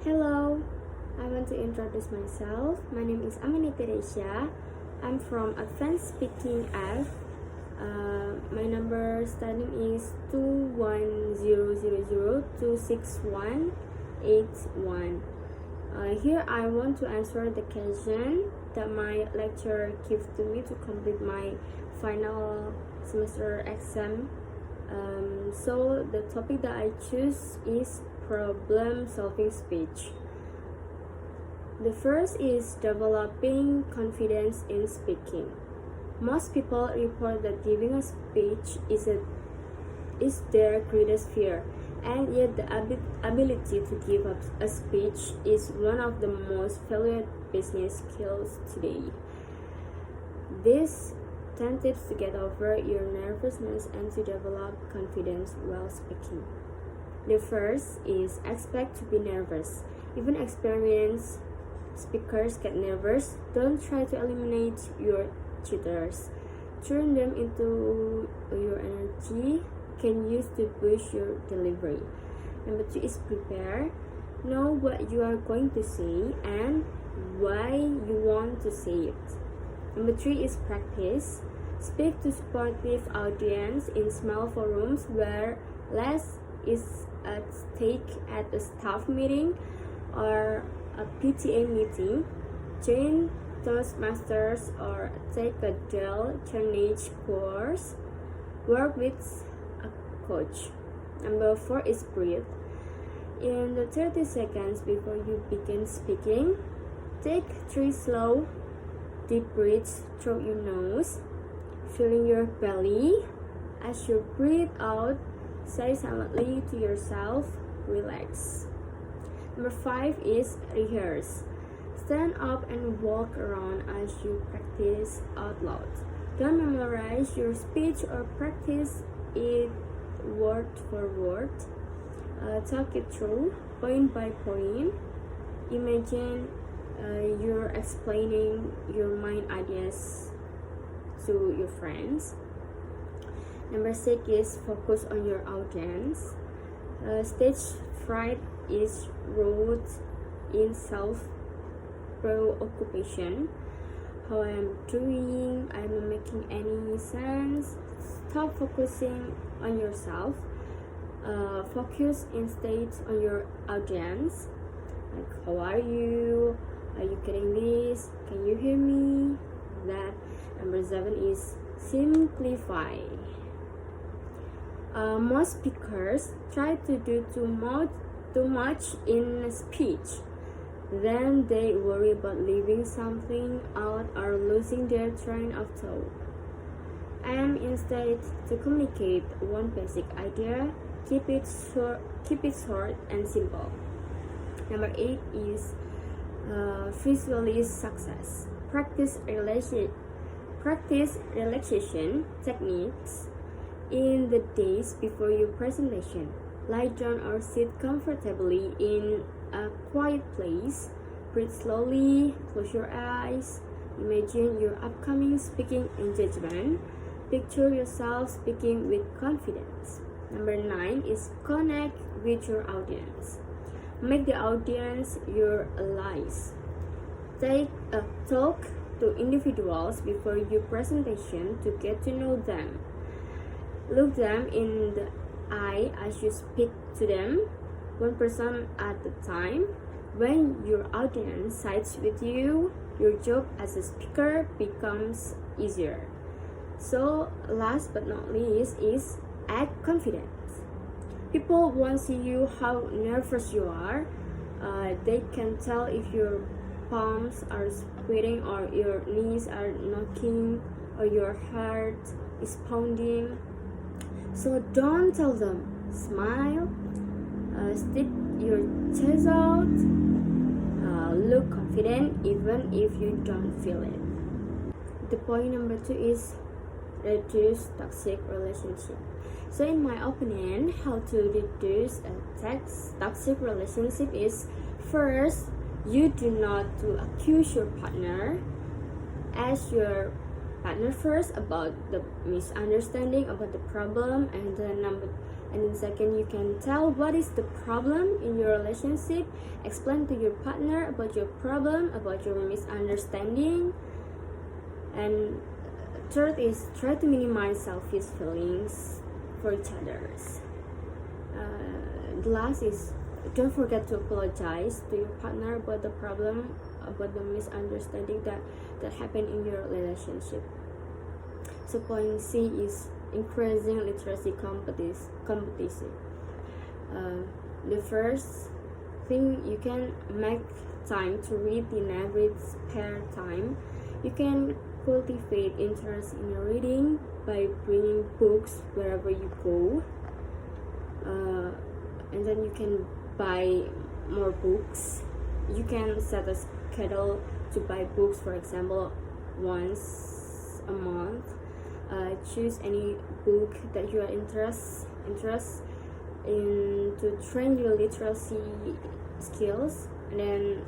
Hello, I want to introduce myself. My name is Theresia. I'm from Advanced Speaking F. My number starting is 21000268181. Here I want to answer the question that my lecturer gives to me to complete my final semester exam. So the topic that I choose is problem solving speech. The first is developing confidence in speaking. Most people report that giving a speech is their greatest fear, and yet the ability to give up a speech is one of the most valued business skills today. This tends to get over your nervousness and to develop confidence while speaking. The first is expect to be nervous. Even experienced speakers get nervous. Don't try to eliminate your jitters. Turn them into your energy can use to boost your delivery. Number 2 is prepare. Know what you are going to say and why you want to say it. Number 3 is practice. Speak to supportive audience in small forums where less is at stake at a staff meeting or a PTA meeting. Join Toastmasters or take a Dell Carnegie course. Work with a coach. Number 4 is breathe. In the 30 seconds before you begin speaking, take 3 slow, deep breaths through your nose, filling your belly. As you breathe out, say silently to yourself, relax. Number 5 is rehearse. Stand up and walk around as you practice out loud. Don't memorize your speech or practice it word for word. Talk it through point by point. Imagine you're explaining your mind ideas to your friends. Number 6 is focus on your audience. Stage fright is rooted in self-preoccupation. How I am doing, I'm not making any sense. Stop focusing on yourself. Focus instead on your audience. Like, how are you? Are you getting this? Can you hear me? That. Number 7 is simplify. Most speakers try to do too much in a speech. Then they worry about leaving something out or losing their train of thought. Aim instead to communicate one basic idea. Keep it short and simple. Number 8 is visualize success. Practice relaxation techniques in the days before your presentation. Lie down or sit comfortably in a quiet place. Breathe slowly, close your eyes. Imagine your upcoming speaking engagement. Picture yourself speaking with confidence. Number 9 is connect with your audience. Make the audience your allies. Talk to individuals before your presentation to get to know them. Look them in the eye as you speak to them, one person at a time. When your audience sides with you, your job as a speaker becomes easier. So, last but not least is act confident. People won't see you how nervous you are. They can tell if your palms are sweating or your knees are knocking or your heart is pounding. So don't tell them. Smile, stick your chest out, look confident even if you don't feel it. The point number 2 is reduce toxic relationship. So in my opinion, how to reduce a toxic relationship is, first, you do not to accuse your partner. Ask your partner first about the misunderstanding, about the problem, and then And then second, you can tell what is the problem in your relationship, explain to your partner about your problem, about your misunderstanding. And third is try to minimize selfish feelings for each others. The last is don't forget to apologize to your partner about the problem, about the misunderstanding that happened in your relationship. So point C is increasing literacy competition. The first thing, you can make time to read in every spare time. You can cultivate interest in reading by bringing books wherever you go, and then you can buy more books. You can set a schedule to buy books, for example, once a month. Choose any book that you are interested in to train your literacy skills. And then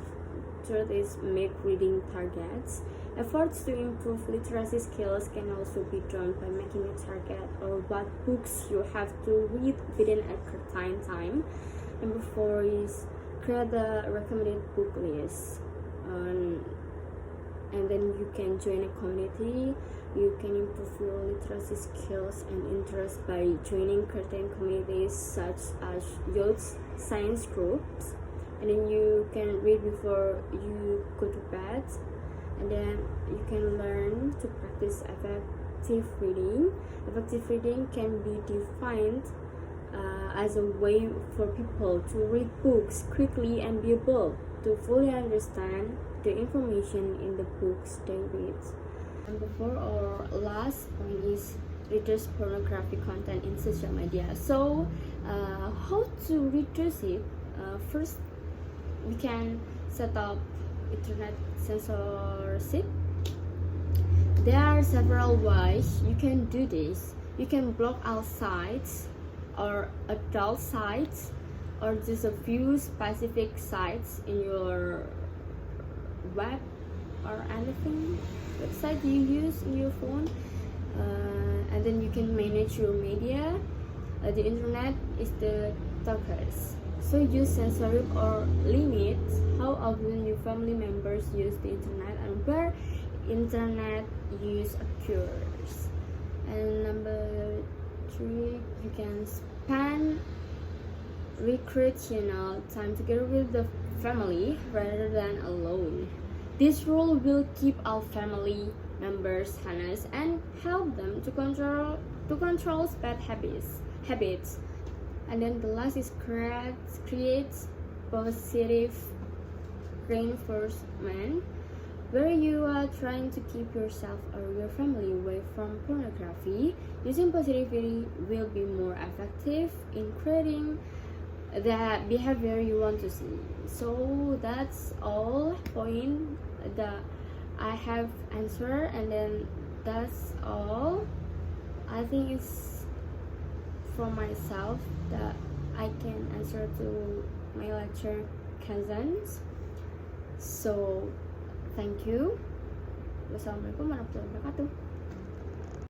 third is make reading targets. Efforts to improve literacy skills can also be done by making a target or what books you have to read within a certain time. Number 4 is create a recommended book list. And then you can join a community. You can improve your literacy skills and interests by joining certain communities such as youth science groups. And then you can read before you go to bed. And then you can learn to practice effective reading. Effective reading can be defined as a way for people to read books quickly and be able to fully understand the information in the books they read. Number 4 or last point is reduce pornographic content in social media. So how to reduce it? First, we can set up internet censorship. There are several ways you can do this. You can block all sites or adult sites, or just a few specific sites in your web or anything website you use in your phone. And then you can manage your media. The internet is the talkers, so use censorship or limit how often your family members use the internet and where internet use occurs. And number 3, you can spend recreational time together with the family rather than alone. This rule will keep all family members honest and help them to control bad habits. And then the last is create positive reinforcement, where you are trying to keep yourself or your family away from pornography. Using positivity will be more effective in creating the behavior you want to see. So that's all point that I have answered, and then that's all I think it's from myself that I can answer to my lecture cousins. So thank you. Wassalamualaikum warahmatullahi wabarakatuh.